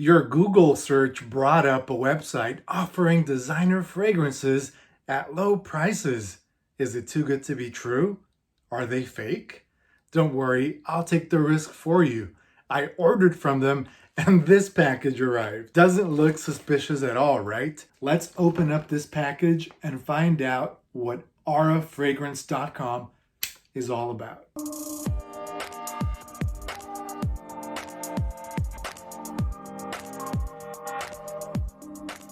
Your Google search brought up a website offering designer fragrances at low prices. Is it too good to be true? Are they fake? Don't worry, I'll take the risk for you. I ordered from them and this package arrived. Doesn't look suspicious at all, right? Let's open up this package and find out what aurafragrance.com is all about.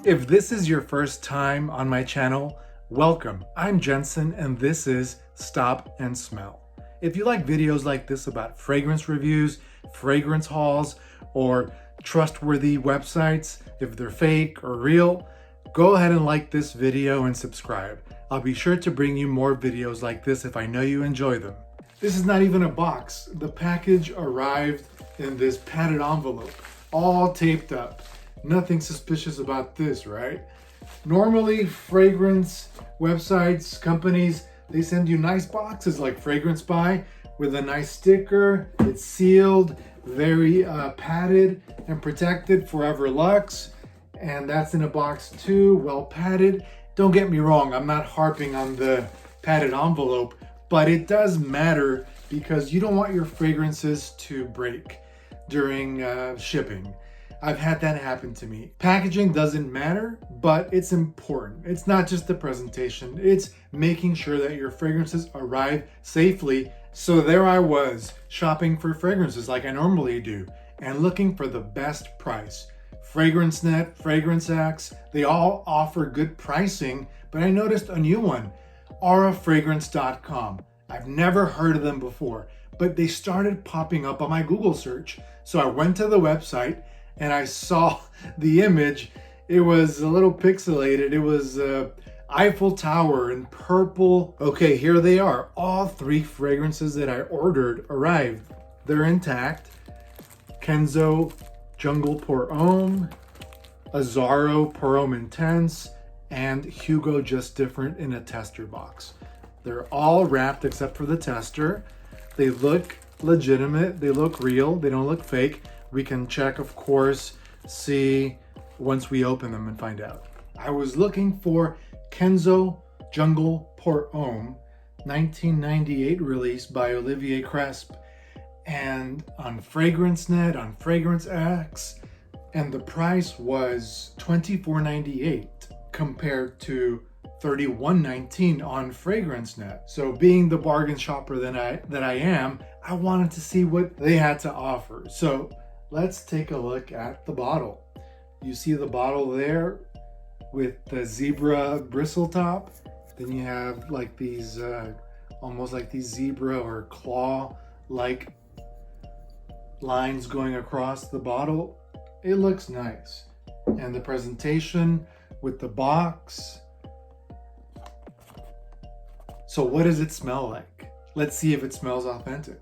If this is your first time on my channel, welcome. I'm Jensen and this is Stop and Smell. If you like videos like this about fragrance reviews, fragrance hauls, or trustworthy websites, if they're fake or real, go ahead and like this video and subscribe. I'll be sure to bring you more videos like this if I know you enjoy them. This is not even a box. The package arrived in this padded envelope, all taped up. Nothing suspicious about this, right? Normally, fragrance websites, companies, they send you nice boxes like Fragrance Buy with a nice sticker. It's sealed, very padded and protected, Forever Luxe. And that's in a box too, well padded. Don't get me wrong, I'm not harping on the padded envelope, but it does matter because you don't want your fragrances to break during shipping. I've had that happen to me. Packaging doesn't matter, but it's important. It's not just the presentation, it's making sure that your fragrances arrive safely. So there I was, shopping for fragrances like I normally do, and looking for the best price. FragranceNet, FragranceX, they all offer good pricing, but I noticed a new one, aurafragrance.com. I've never heard of them before, but they started popping up on my Google search. So I went to the website, and I saw the image. It was a little pixelated. It was Eiffel Tower in purple. Okay, here they are. All three fragrances that I ordered arrived. They're intact. Kenzo Jungle Pour Homme, Azzaro Pour Homme Intense, and Hugo Just Different in a tester box. They're all wrapped except for the tester. They look legitimate. They look real. They don't look fake. We can check, of course, see once we open them and find out. I was looking for Kenzo Jungle Pour Homme, 1998 release by Olivier Cresp, and on FragranceNet, on FragranceX, and the price was $24.98 compared to $31.19 on FragranceNet. So being the bargain shopper that I am, I wanted to see what they had to offer. So let's take a look at the bottle. You see the bottle there with the zebra bristle top. Then you have like these, almost like these zebra or claw-like lines going across the bottle. It looks nice. And the presentation with the box. So what does it smell like? Let's see if it smells authentic.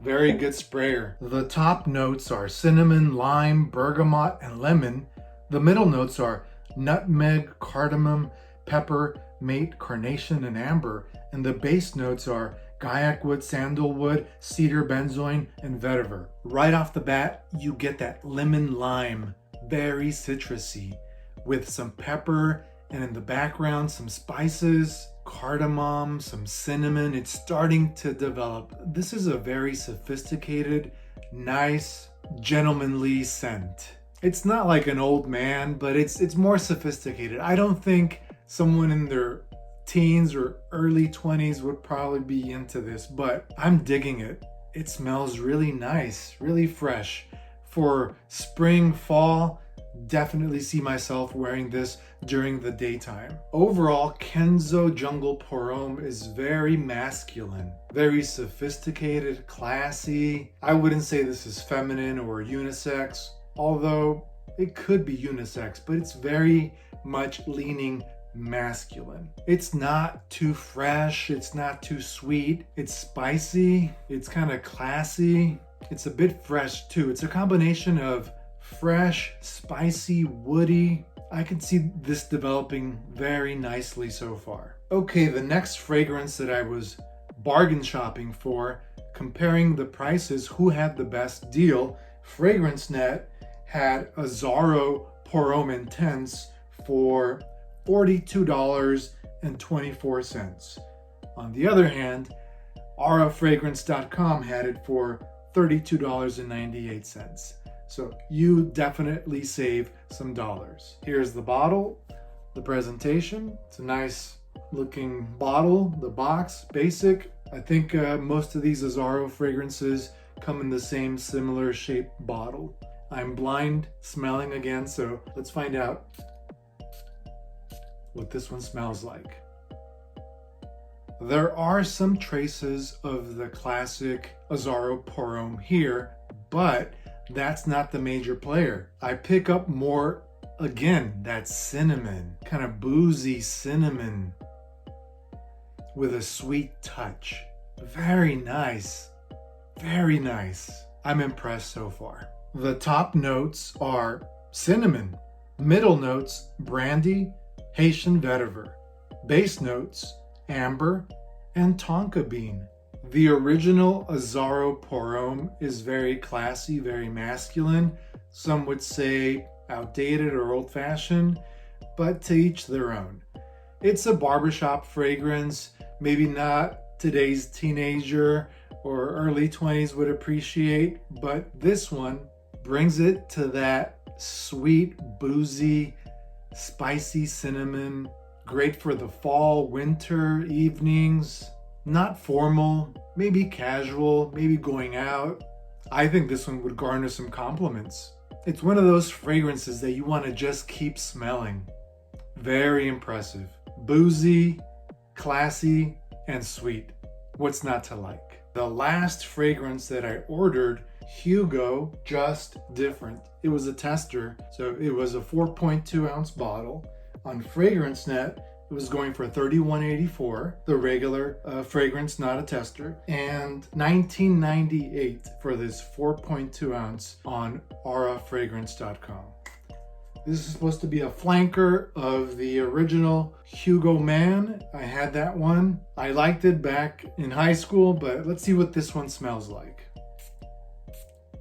Very good sprayer. The top notes are cinnamon, lime, bergamot, and lemon. The middle notes are nutmeg, cardamom, pepper, mate, carnation, and amber. And the base notes are guaiac wood, sandalwood, cedar, benzoin, and vetiver. Right off the bat, you get that lemon lime, very citrusy, with some pepper, and in the background, some spices, cardamom, some cinnamon. It's starting to develop. This is a very sophisticated, nice, gentlemanly scent. It's not like an old man, but it's more sophisticated. I don't think someone in their teens or early 20s would probably be into this, but I'm digging it. It smells really nice, really fresh. For spring, fall, definitely see myself wearing this during the daytime. Overall, Kenzo Jungle Pour Homme is very masculine, very sophisticated, classy. I wouldn't say this is feminine or unisex, although it could be unisex, but it's very much leaning masculine. It's not too fresh, it's not too sweet, it's spicy, it's kind of classy. It's a bit fresh too. It's a combination of fresh, spicy, woody. I can see this developing very nicely so far. Okay, the next fragrance that I was bargain shopping for, comparing the prices, who had the best deal. FragranceNet had Azzaro Pour Homme Intense for $42.24. On the other hand, aurafragrance.com had it for $32.98. So you definitely save some dollars. Here's the bottle, the presentation. It's a nice looking bottle, the box, basic. I think most of these Azzaro fragrances come in the same similar shaped bottle. I'm blind smelling again, so let's find out what this one smells like. There are some traces of the classic Azzaro Pour Homme here, but that's not the major player. I pick up more, again, that cinnamon, kind of boozy cinnamon with a sweet touch. Very nice, very nice. I'm impressed so far. The top notes are cinnamon, middle notes brandy, Haitian vetiver, base notes amber, and tonka bean. The original Azzaro Pour Homme is very classy, very masculine. Some would say outdated or old-fashioned, but to each their own. It's a barbershop fragrance, maybe not today's teenager or early 20s would appreciate, but this one brings it to that sweet, boozy, spicy cinnamon. Great for the fall, winter evenings. Not formal, maybe casual, maybe going out. I think this one would garner some compliments. It's one of those fragrances that you want to just keep smelling. Very impressive. Boozy, classy, and sweet. What's not to like? The last fragrance that I ordered, Hugo Just Different. It was a tester, so it was a 4.2 ounce bottle. On FragranceNet, it was going for $31.84, the regular fragrance, not a tester, and $19.98 for this 4.2 ounce on aurafragrance.com. This is supposed to be a flanker of the original Hugo Man. I had that one. I liked it back in high school, but let's see what this one smells like.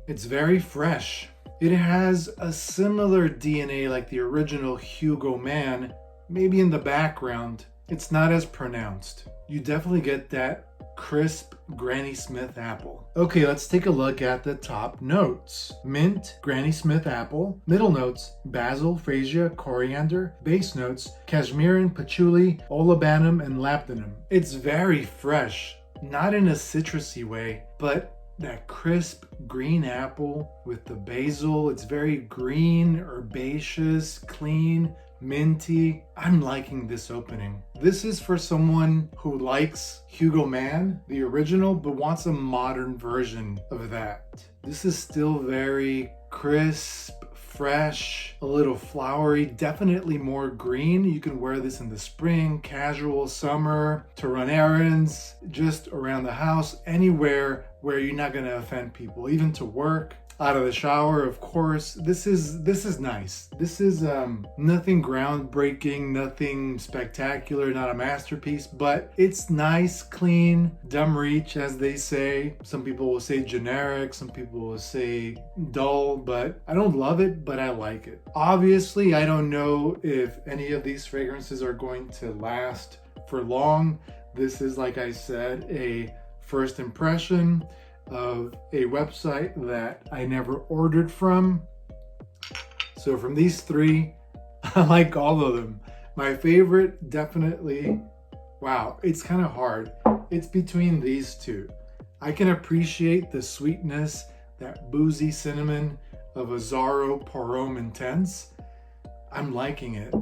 It's very fresh. It has a similar DNA like the original Hugo Man, maybe in the background. It's not as pronounced. You definitely get that crisp Granny Smith apple. Okay, let's take a look at the top notes. Mint, Granny Smith apple. Middle notes, basil, freesia, coriander. Base notes, cashmere, patchouli, olibanum, and labdanum. It's very fresh, not in a citrusy way, but that crisp green apple with the basil. It's very green, herbaceous, clean, minty. I'm liking this opening. This is for someone who likes Hugo Man, the original, but wants a modern version of that. This is still very crisp, fresh, a little flowery, definitely more green. You can wear this in the spring, casual, summer, to run errands, just around the house, anywhere where you're not going to offend people, even to work. Out of the shower, of course. This is nice. This is nothing groundbreaking, nothing spectacular, not a masterpiece, but it's nice, clean, dumb reach, as they say. Some people will say generic, some people will say dull, but I don't love it, but I like it. Obviously, I don't know if any of these fragrances are going to last for long. This is, like I said, a first impression of a website that I never ordered from. So from these three, I like all of them. My favorite, definitely, wow, it's kind of hard. It's between these two. I can appreciate the sweetness, that boozy cinnamon of Azzaro Pour Homme Intense. I'm liking it.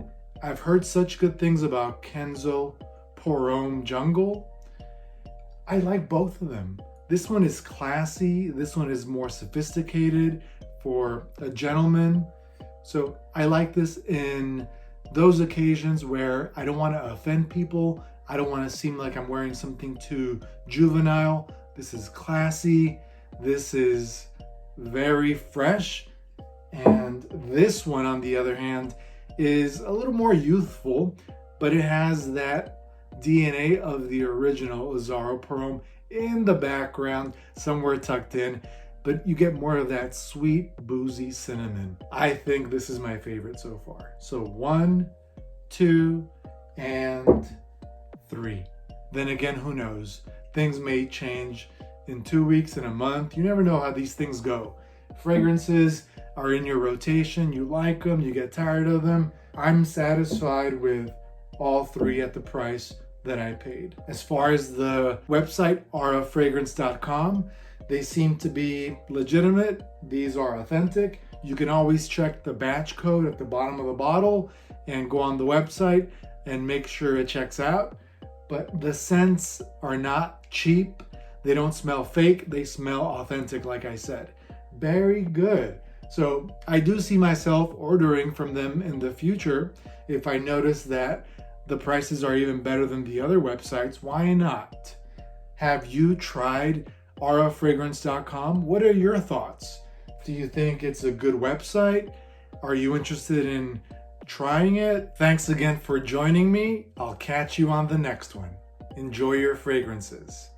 I've heard such good things about Kenzo Jungle. I like both of them. This one is classy. This one is more sophisticated for a gentleman. So I like this in those occasions where I don't want to offend people. I don't want to seem like I'm wearing something too juvenile. This is classy. This is very fresh. And this one, on the other hand, is a little more youthful, but it has that DNA of the original Azzaro Pour Homme in the background, somewhere tucked in, but you get more of that sweet, boozy cinnamon. I think this is my favorite so far. So 1, 2, and 3. Then again, who knows? Things may change in 2 weeks, in a month. You never know how these things go. Fragrances are in your rotation. You like them, you get tired of them. I'm satisfied with all 3 at the price that I paid. As far as the website, aurafragrance.com, they seem to be legitimate. These are authentic. You can always check the batch code at the bottom of the bottle and go on the website and make sure it checks out. But the scents are not cheap. They don't smell fake. They smell authentic, like I said. Very good. So I do see myself ordering from them in the future if I notice that the prices are even better than the other websites. Why not? Have you tried aurafragrance.com? What are your thoughts? Do you think it's a good website? Are you interested in trying it? Thanks again for joining me. I'll catch you on the next one. Enjoy your fragrances.